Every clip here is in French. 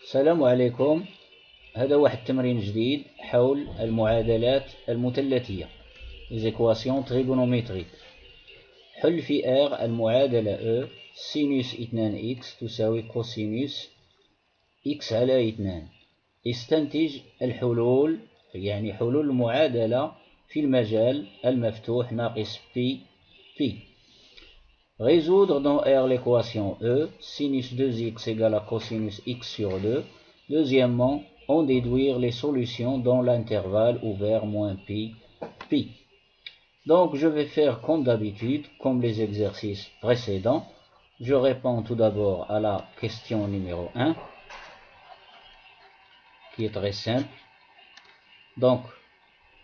السلام عليكم. هذا واحد التمرين جديد حول المعادلات المثلثية les équations trigonométriques. حل في R المعادلة E سينوس 2x تساوي كوسينوس x على 2. استنتج الحلول، يعني حلول المعادلة في المجال المفتوح ناقص P. Résoudre dans R l'équation E, sinus 2x égale à cosinus x sur 2. Deuxièmement, en déduire les solutions dans l'intervalle ouvert moins pi. Donc je vais faire comme d'habitude, comme les exercices précédents. Je réponds tout d'abord à la question numéro 1, qui est très simple. Donc,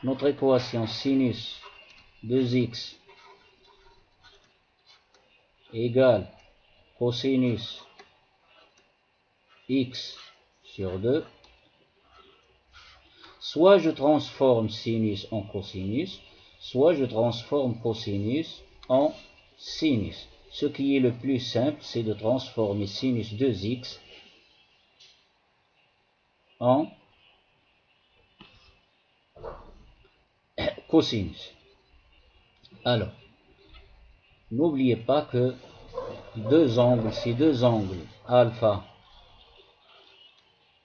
notre équation sinus 2x égale cosinus x sur 2. Soit je transforme sinus en cosinus, soit je transforme cosinus en sinus. Ce qui est le plus simple, c'est de transformer sinus 2x en cosinus. Alors, n'oubliez pas que ces deux angles, alpha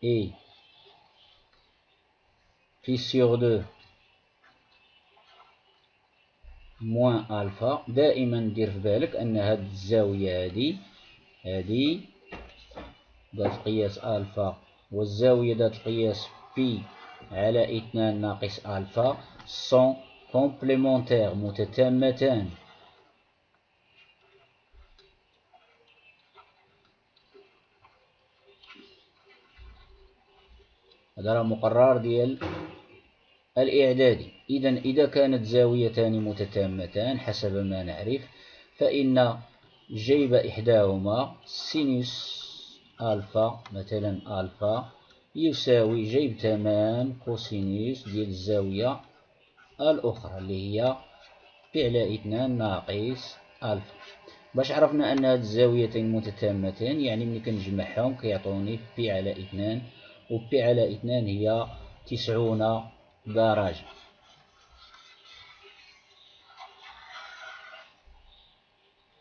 et pi sur 2 moins alpha، دائما دير في بالك أن هذه الزاوية هذه ذات قياس ألفا والزاوية ذات قياس بي على 2 ناقص ألفا sont complémentaires متتامتان. هذا راه مقرر ديال الإعدادي. إذا كانت زاويتان متتامتان حسب ما نعرف، فإن جيب إحداهما سينوس ألفا مثلا ألفا يساوي جيب تمام كوسينوس ديال الزاوية الأخرى اللي هي بي على 2 ناقص ألفا. باش عرفنا أن هاد الزاويتين متتامتان، يعني ملي كنجمعهم كيعطوني بي على 2، و بي على 2 هي 90 درجة.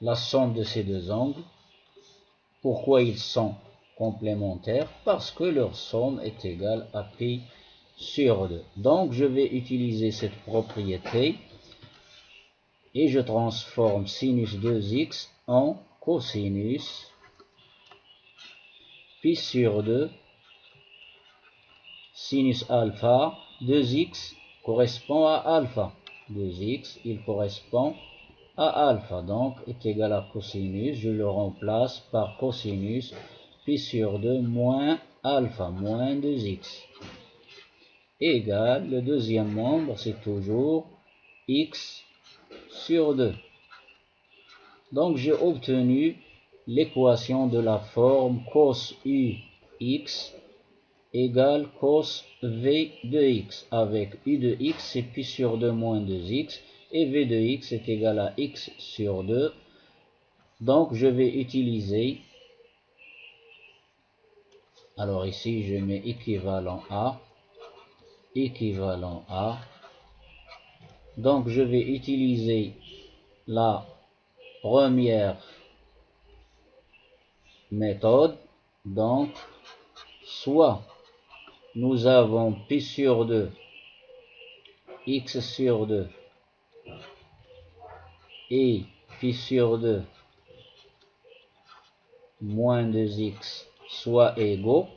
La somme de ces deux angles. Pourquoi ils sont complémentaires? Parce que leur somme est égale à pi sur 2. Donc je vais utiliser cette propriété et je transforme sinus 2x en cosinus pi sur 2. Sinus alpha, 2x correspond à alpha. 2x, il correspond à alpha, donc est égal à cosinus, je le remplace par cosinus pi sur 2 moins alpha, moins 2x, égale, le deuxième membre c'est toujours x sur 2. Donc j'ai obtenu l'équation de la forme cos u x égale cos v de x, avec u de x c'est pi sur 2 moins 2x, et v de x est égal à x sur 2. Donc je vais utiliser, alors ici je mets équivalent A, donc je vais utiliser la première méthode. Donc soit nous avons pi sur 2 x sur 2 et pi sur 2 moins 2x soit égaux,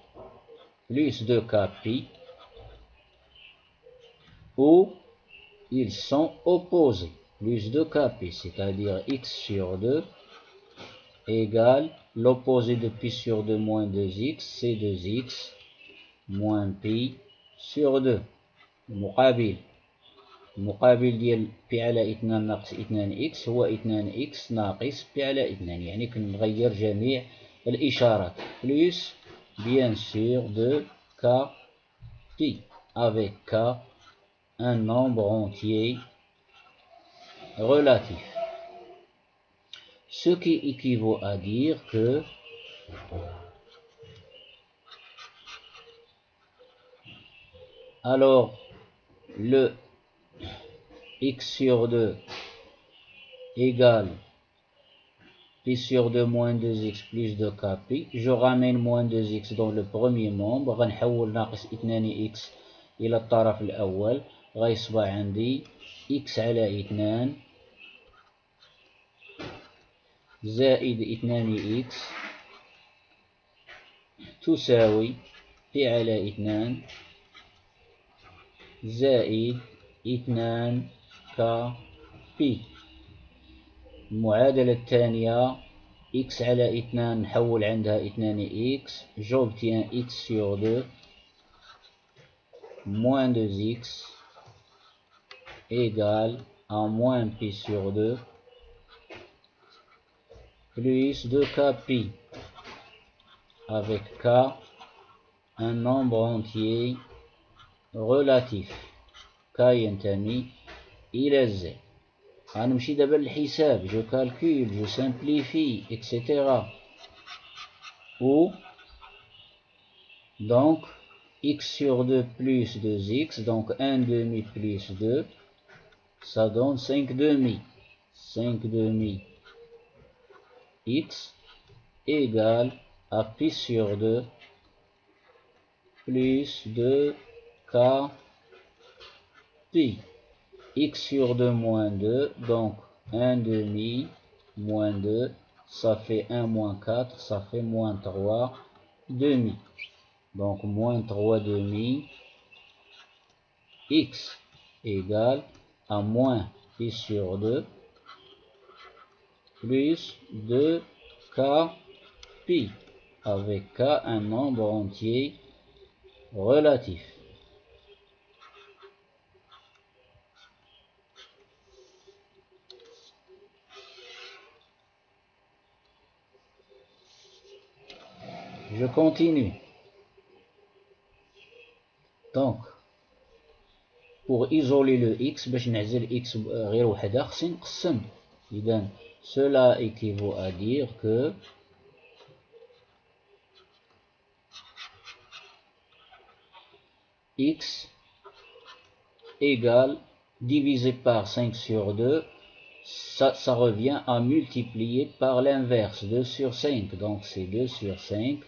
plus 2k pi, ou ils sont opposés, plus 2k pi, c'est-à-dire x sur 2 égale l'opposé de pi sur 2 moins 2x, c'est 2x moins pi sur 2. المقابل ديال بي على 2 ناقص 2x هو 2x ناقص بي على 2، يعني كنغير جميع الإشارات، plus bien sûr de k pi, avec k un nombre entier relatif. Ce qui équivaut à dire que Alors, le x sur 2 égale pi sur 2 moins 2x plus 2k pi. Je ramène moins 2x dans le premier membre. غنحول ناقص 2x إلى الطرف الأول. غيصبح عندي x على 2 زائد 2x تساوي pi على 2 زائد 2k pi. المعادلة الثانية x على 2 نحول عندها 2x. j'obtiens x sur 2 moins 2x égale à moins pi sur 2 plus 2k pi, avec k un nombre entier relatif. k ينتمي إلى z. غنمشي دابا للحساب. je calcule, je simplifie, etc. ou donc x sur 2 plus 2x, donc 1 demi plus 2, ça donne 5 demi. 5 demi x égale à pi sur 2 plus 2k pi. X sur 2 moins 2, donc 1 demi moins 2, ça fait 1 moins 4, ça fait moins 3 demi. Donc moins 3 demi x égale à moins pi sur 2 plus 2k pi, avec k un nombre entier relatif. Je continue. Donc, pour isoler le x, باش نعزل x غير وحدة خصني نقسم. إذن cela équivaut à dire que x égale divisé par 5 sur 2, ça revient à multiplier par l'inverse, 2 sur 5. Donc c'est 2 sur 5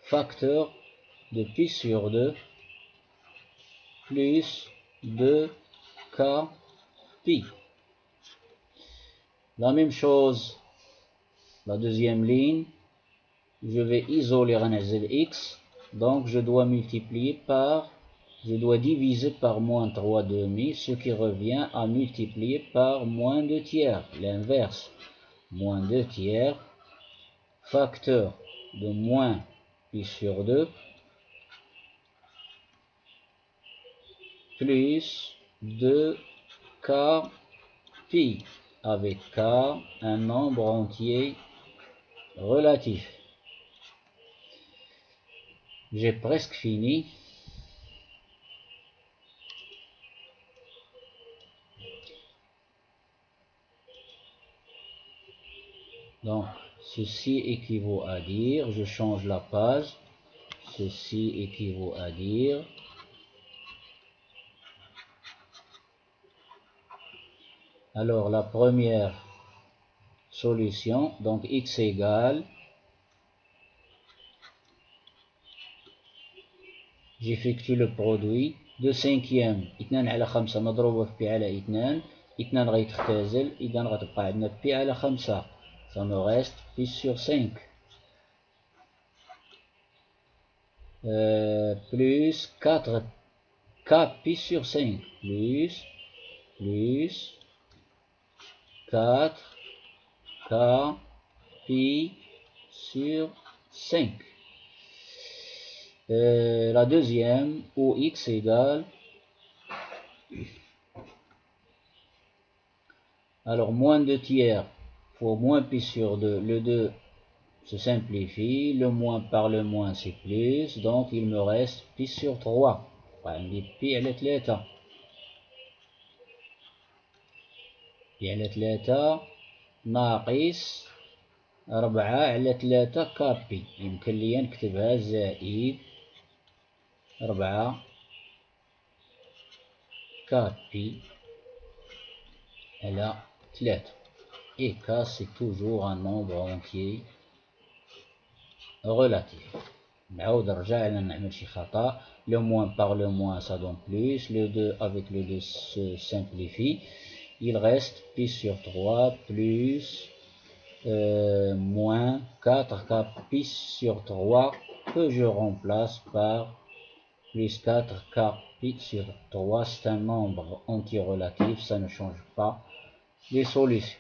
facteur de pi sur 2 plus 2k pi. La même chose, la deuxième ligne, je vais isoler غنعزل x, donc je dois multiplier par, je dois diviser par moins 3 demi, ce qui revient à multiplier par moins 2 tiers, l'inverse, moins 2 tiers, facteur de moins pi sur 2, plus 2k pi, avec k un nombre entier relatif. J'ai presque fini. Donc, ceci équivaut à dire, je change la page, ceci équivaut à dire alors la première solution, donc x égale, j'effectue le produit, 2 cinquièmes 2 على 5 مضروبة في pi على 2, 2 غيتختزل, إذا غتبقى عندنا pi على 5, ça me reste pi sur 5, plus 4 k pi sur 5, plus 4 k pi sur 5. La deuxième, où x égale, alors moins 2 tiers pour moins pi sur 2, le 2 se simplifie, le moins par le moins c'est plus, donc il me reste pi sur 3, عندي pi على 3, pi على 3 ناقص 4 على 3 كابي، يمكن لي نكتبها زائد 4 4 pi على 3. Et K c'est toujours un nombre entier relatif. نعاود نرجع نعمل شي خطأ. Le moins par le moins ça donne plus. Le 2 avec le 2 se simplifie. Il reste pi sur 3 plus moins 4K pi sur 3 que je remplace par plus 4K pi sur 3. C'est un nombre anti-relatif, ça ne change pas les solutions.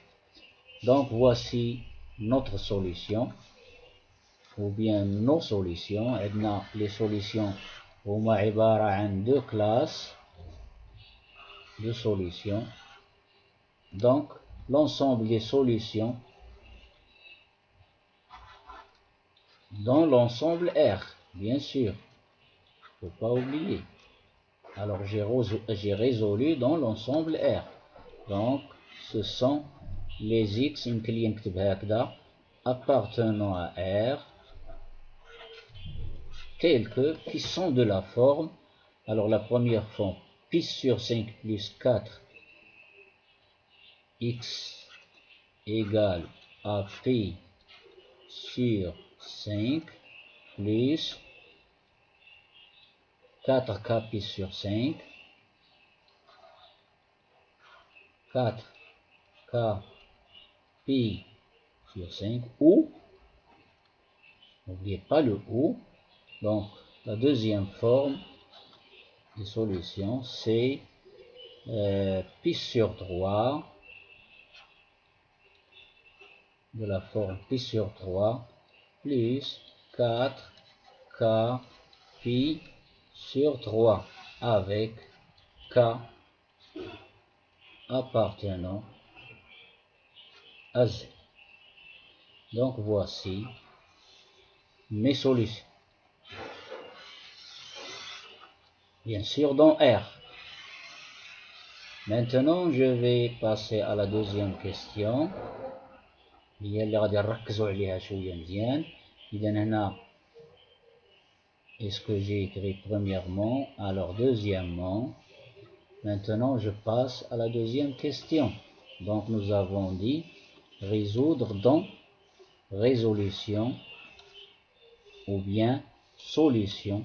Donc voici notre solution ou bien nos solutions. عندنا les solutions هما عبارة عن deux classes de solutions. Donc l'ensemble des solutions dans l'ensemble R, bien sûr, faut pas oublier. Alors j'ai résolu dans l'ensemble R. Donc ce sont les X appartenant à R tels que qui sont de la forme. Alors la première forme pi sur 5 plus 4 X égale à pi sur 5 plus 4K pi sur 5, 4K pi sur 5, ou, n'oubliez pas le ou. Donc la deuxième forme des solutions c'est pi sur 3, de la forme pi sur 3 plus 4K pi sur 3 avec K appartenant à Z. Donc voici mes solutions. Bien sûr dans R. Maintenant je vais passer à la deuxième question. هي اللي غادي نركزوا عليها شوية مزيان. إذا هنا est-ce que j'ai écrit premièrement, alors deuxièmement. Maintenant je passe à la deuxième question. Donc nous avons dit résoudre dans résolution ou bien solution,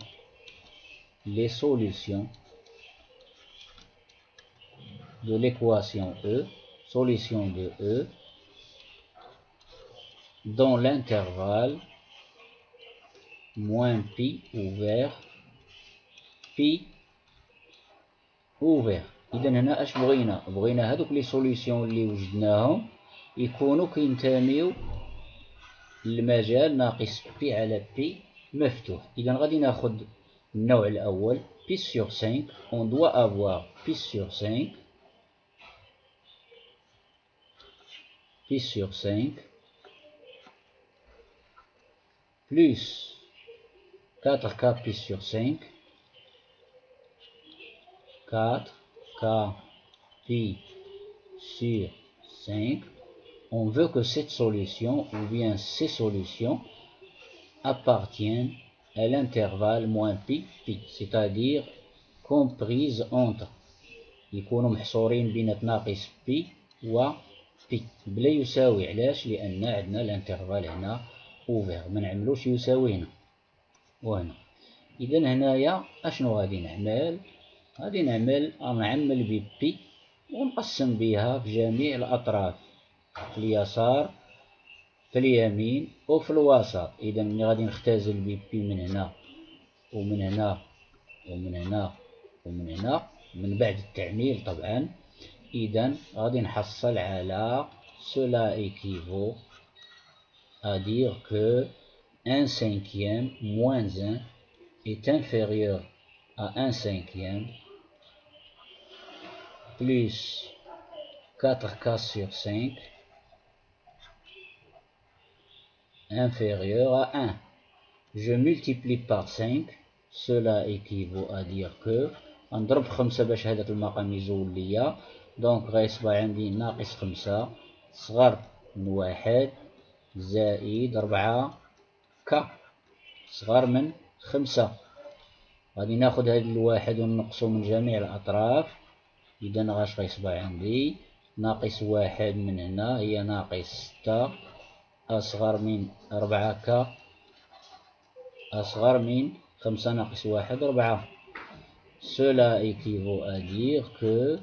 les solutions de l'équation E, solution de E dans l'intervalle moins pi ouvert pi ouvert. إذا هنا اش بغينا هذوك لي سوليسيون اللي وجدناهم يكونوا كينتميو للمجال ناقص بي على بي مفتوح. إذا غادي ناخد النوع الأول pi sur 5. On doit avoir pi sur 5 plus 4K pi sur 5, 4K pi sur 5. On veut que cette solution ou bien ces solutions appartiennent à l'intervalle moins pi pi, c'est-à-dire comprises entre يكونوا محصورين بين ناقص بي و بي بلا يساوي. علاش؟ لأن عندنا الانترفال هنا اوفير، ما نعملوش يساوي هنا وهنا. إذا هنايا اشنو غادي نعمل؟ غادي نعمل ببي ونقسم بها في جميع الأطراف، في اليسار في اليمين وفي الوسط. إذا ملي غادي نختزل ببي من هنا ومن هنا ومن هنا ومن هنا من بعد التعميل طبعا، إذا غادي نحصل على cela équivaut à dire que 1/5 moins 1 est inférieur à 1/5 plus 4K sur 5 inférieur à 1. Je multiplie par 5, cela équivaut à dire que نضرب 5 باش هذاك المقام يزول ليا. دونك غيصبح عندي ناقص 5 صغر من 1 زائد 4 ك صغر من 5. غادي ناخد هاد الواحد وننقصو من جميع الأطراف. إذا غاش غيصبح عندي ناقص واحد من هنا هي ناقص 6 أصغر من 4 ك أصغر من 5 ناقص واحد 4. Cela équivaut à dire que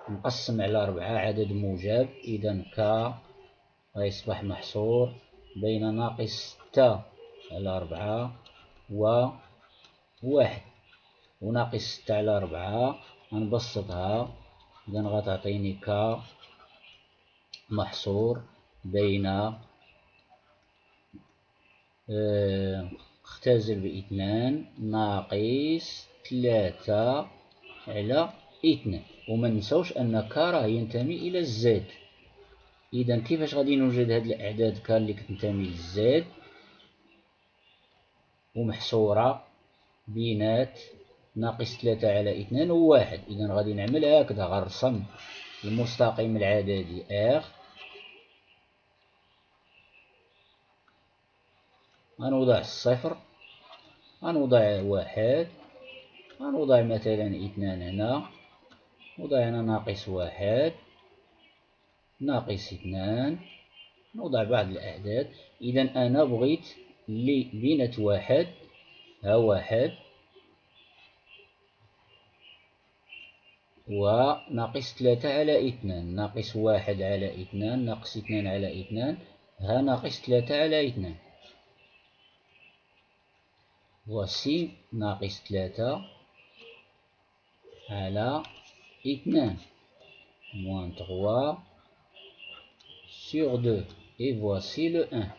نقسم على 4 عدد موجب. إذا ك غيصبح محصور بين ناقص 6 على 4 و 1. وناقص 6 على 4 غنبسطها. إذا غتعطيني ك محصور بين اختزل ب2 ناقص 3 على 2. وما ننساوش أن ك راه ينتمي إلى الزد. إذا كيفاش غادي نوجد هاد الأعداد ك اللي كتنتمي للزد ومحصورة بينات ناقص 3 على 2 و 1؟ إذا غادي نعمل هكذا، غنرسم المستقيم العددي R، غنوضع الصفر، غنوضع 1، غنوضع مثلا 2 هنا، نوضع هنا ناقص 1 ناقص 2، نوضع بعض الأعداد. إذا أنا بغيت اللي بينة 1 ها 1 وناقص 3 على 2، ناقص 1 على 2 ناقص 2 على 2 ها ناقص 3 على 2. voici ناقص 3 على 2 moins 3 sur 2 et voici le 1.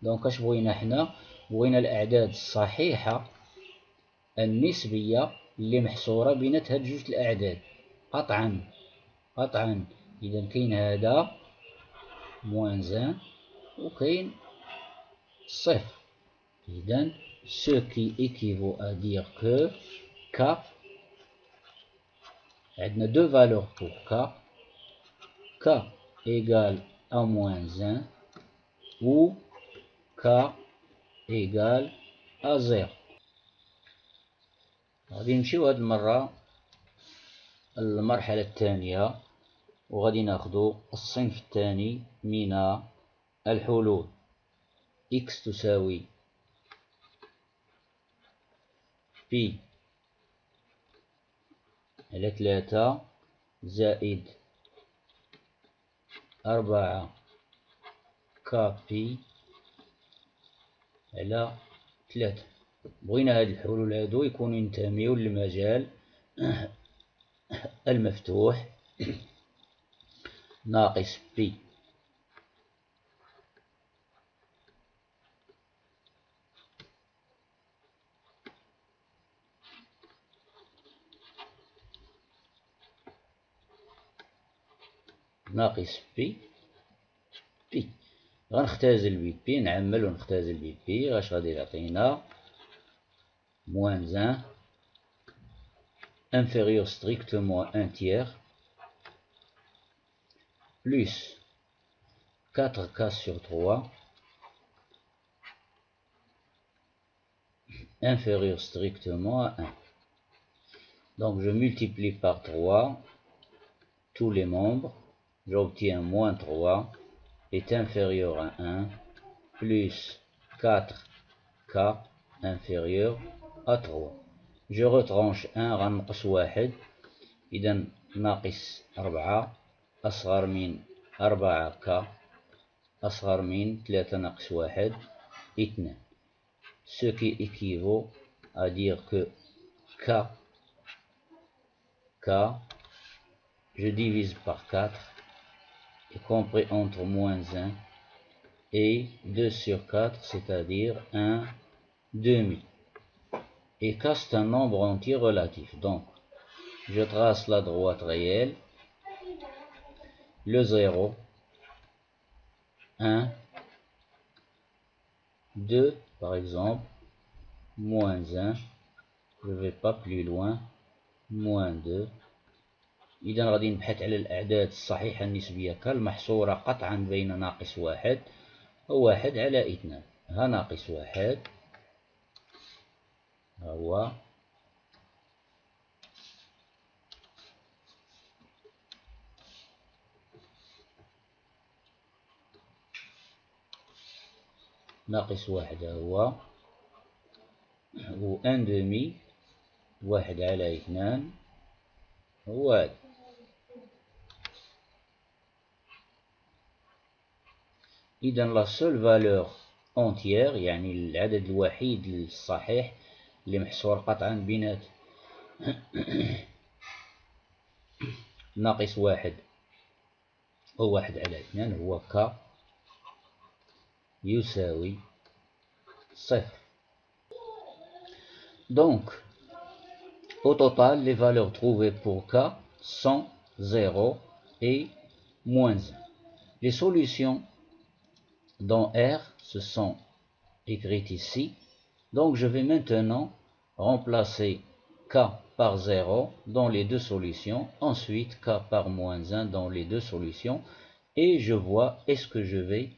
دونك اش بغينا حنا؟ بغينا الأعداد الصحيحة النسبية اللي محصورة بينات هاد جوج الأعداد قطعا قطعا. إذا كاين هذا moins 1 وكاين صفر. إذا ce qui équivaut à dire que k عندنا deux valeurs pour k égale à moins 1 ou k égale à 0. غادي نمشيو هاد المرة المرحلة الثانية وغادي ناخدو الصنف الثاني من الحلول. x تساوي بي على 3 زائد 4 ك بي على 3. بغينا هاد الحلول هادو يكونوا ينتميو للمجال المفتوح ناقص بي ناقص بي غنختازل بي نعمل ونختازل بي اش غادي يعطينا moins 1 inférieur strictement 1 tiers plus 4k sur 3 inférieur strictement à 1. Donc je multiplie par 3 tous les membres, j'obtiens moins 3 est inférieur à 1 plus 4k inférieur à 3. Je retranche 1 غنقص 1 إذا ناقص 4 أصغر من 4k أصغر من 3 ناقص 1 2. Ce qui équivaut à dire que k je divise par 4 y compris entre moins 1 et 2 sur 4, c'est-à-dire 1 demi. Et k c'est un nombre entier relatif. Donc, je trace la droite réelle, le 0, 1, 2 par exemple, moins 1, je ne vais pas plus loin, moins 2. إذا غادي نبحث على الأعداد الصحيحة النسبية كالمحصورة قطعا بين ناقص 1 و 1 على 2. ها ناقص 1 هو ناقص واحد هو، و ان دومي واحد على اثنان هو هذا. إذا لا سول فالور اونتيير يعني العدد الوحيد الصحيح اللي محصور قطعا بينات ناقص واحد أو واحد على اثنان هو ك يساوي صفر. Donc, au total, les valeurs trouvées pour K sont 0 et moins 1. Les solutions dans R se sont écrites ici. Donc, je vais maintenant remplacer K par 0 dans les deux solutions. Ensuite, K par moins 1 dans les deux solutions. Et je vois est-ce que je vais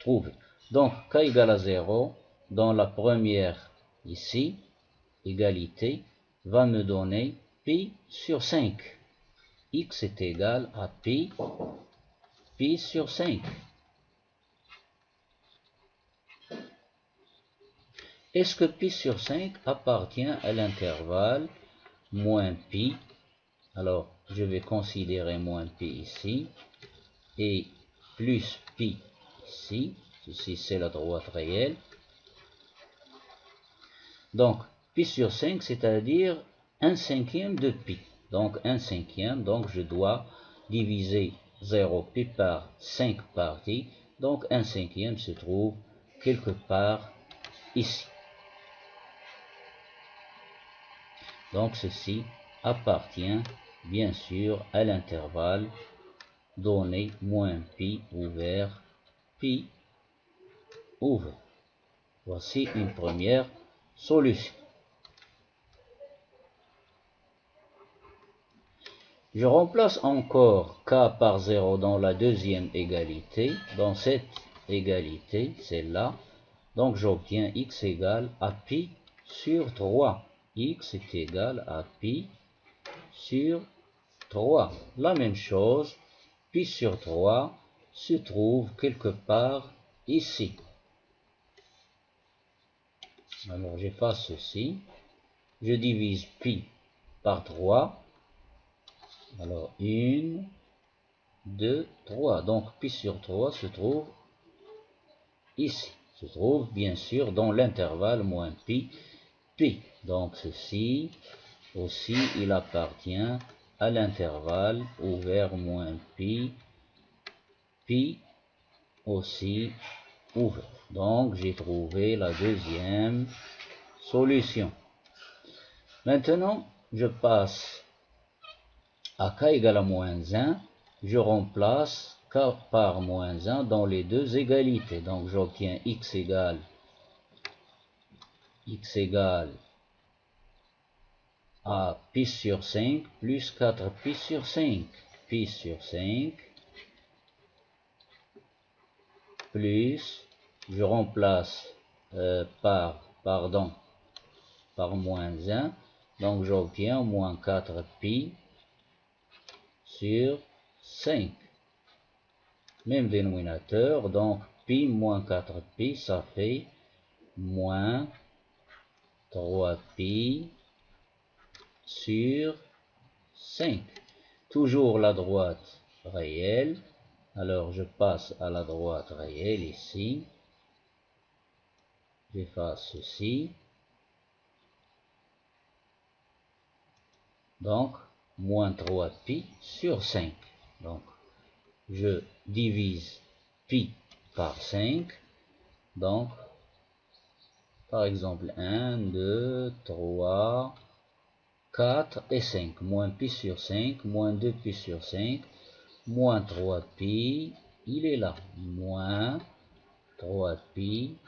trouver. Donc, K égale à 0 dans la première ici. Égalité va me donner pi sur 5. X est égal à pi sur 5. Est-ce que pi sur 5 appartient à l'intervalle moins pi? Alors, je vais considérer moins pi ici et plus pi ici. Ceci, c'est la droite réelle. Donc, pi sur 5, c'est-à-dire 1/5 de pi. Donc, 1/5, donc je dois diviser 0 pi par 5 parties. Donc, 1/5 se trouve quelque part ici. Donc, ceci appartient bien sûr à l'intervalle donné moins pi ouvert, pi ouvert. Voici une première solution. Je remplace encore K par 0 dans la deuxième égalité, dans cette égalité, celle-là. Donc j'obtiens X égale à pi sur 3. X est égal à pi sur 3. La même chose, pi sur 3 se trouve quelque part ici. Alors j'efface ceci. Je divise pi par 3. Alors, 1, 2, 3. Donc, pi sur 3 se trouve ici. Se trouve, bien sûr, dans l'intervalle moins pi, pi. Donc, ceci aussi, il appartient à l'intervalle ouvert moins pi, pi aussi ouvert. Donc, j'ai trouvé la deuxième solution. Maintenant, je passe à k égale à moins 1, je remplace k par moins 1 dans les deux égalités. Donc j'obtiens x égale à pi sur 5 plus 4 pi sur 5. Pi sur 5 plus, je remplace par moins 1. Donc j'obtiens moins 4 pi sur 5. Même dénominateur, donc pi moins 4 pi, ça fait moins 3 pi sur 5. Toujours la droite réelle. Alors je passe à la droite réelle ici. J'efface ceci. Donc moins 3 pi sur 5. Donc je divise pi par 5. Donc, par exemple, 1, 2, 3, 4 et 5. Moins pi sur 5, moins 2 pi sur 5, moins 3 pi, il est là. Moins 3 pi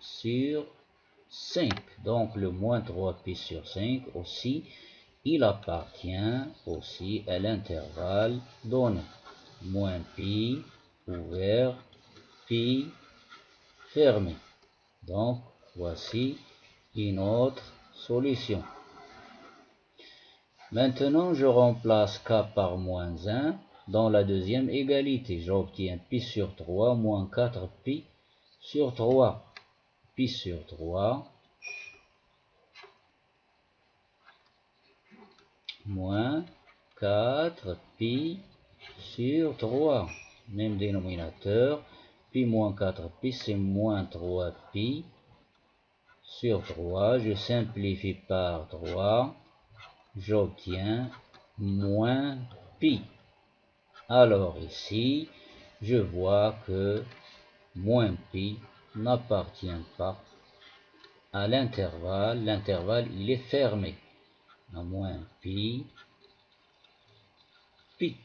sur 5. Donc, le moins 3 pi sur 5 aussi, il appartient aussi à l'intervalle donné. Moins pi ouvert, pi fermé. Donc, voici une autre solution. Maintenant, je remplace k par moins 1 dans la deuxième égalité. J'obtiens pi sur 3 moins 4 pi sur 3. Pi sur 3 moins 4 pi sur 3. Même dénominateur. Pi moins 4 pi, c'est moins 3 pi sur 3. Je simplifie par 3. J'obtiens moins pi. Alors ici, je vois que moins pi n'appartient pas à l'intervalle. L'intervalle, il est fermé. À moins pi. pi.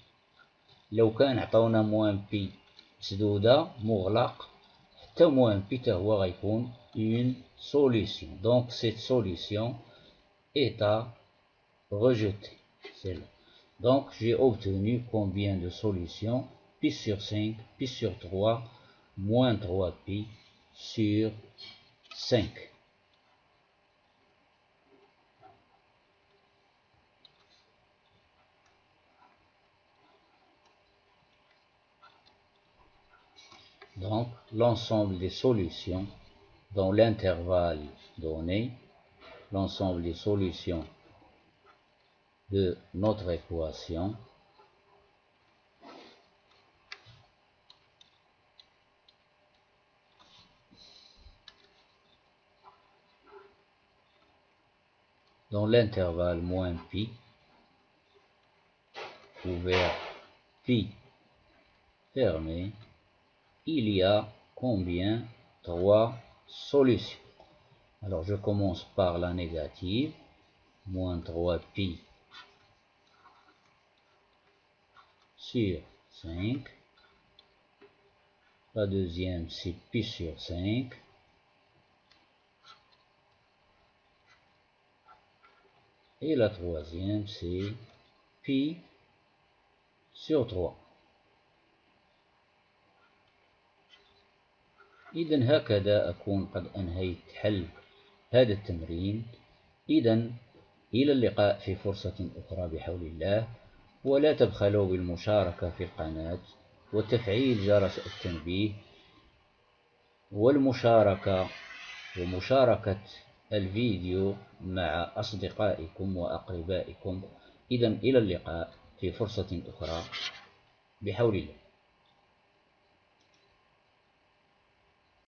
لو كان عطاونا موان بي مسدودة مغلق حتى موان بي تا هو غيكون une solution. Donc cette solution est à rejeter. Donc j'ai obtenu combien de solutions? Pi sur 5, pi sur 3, moins 3 pi sur 5. Donc l'ensemble des solutions dans l'intervalle donné, l'ensemble des solutions de notre équation dans l'intervalle moins pi ouvert pi fermé, il y a combien? 3 solutions. Alors je commence par la négative, moins 3 pi sur 5. La deuxième c'est pi sur 5. Et la troisième c'est pi sur 3. إذا هكذا أكون قد أنهيت حل هذا التمرين. إذا إلى اللقاء في فرصة أخرى بحول الله، ولا تبخلوا بالمشاركة في القناة وتفعيل جرس التنبيه والمشاركة ومشاركة الفيديو مع أصدقائكم وأقربائكم. إذا إلى اللقاء في فرصة أخرى بحول الله.